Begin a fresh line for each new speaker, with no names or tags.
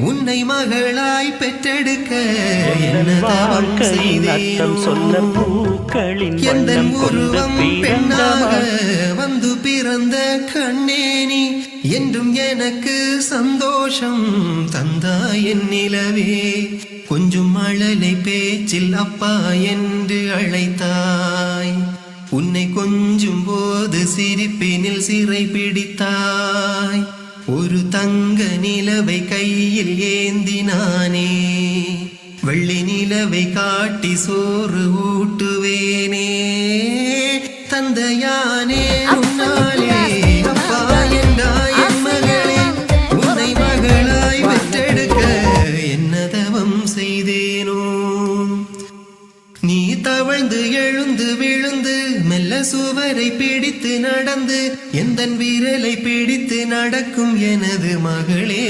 உன்னை மகளாய் பெற்றெடுக்க என்ன தவம்
செய்தேன் சொல்ல பூக்களின்
எந்த உருவம் பெண்ணாக வந்து பிறந்த கண்ணேனி என்றும் எனக்கு சந்தோஷம் தந்தாய் என் நிலவே கொஞ்சம் மழலை பேச்சில் அப்பா என்று அழைத்தாய் உன்னை கொஞ்சும் போது சிரிப்பினில் சிறை பிடித்தாய் ஒரு தங்க நிலவை கையில் ஏந்தினானே வெள்ளி நிலவை காட்டி சோறு ஊட்டுவேனே தந்தையானே உன்னாலே அப்பா என்றாய் என் மகளே உன்னை மகளாய் பெற்றெடுக்க என்ன தவம் செய்தேனோ நீ தவழ்ந்து எழுந்து விழுந்து மெல்ல சுவரை பிடித்து நடந்து எந்தன் விரலை பிடித்து நடக்கும் எனது மகளே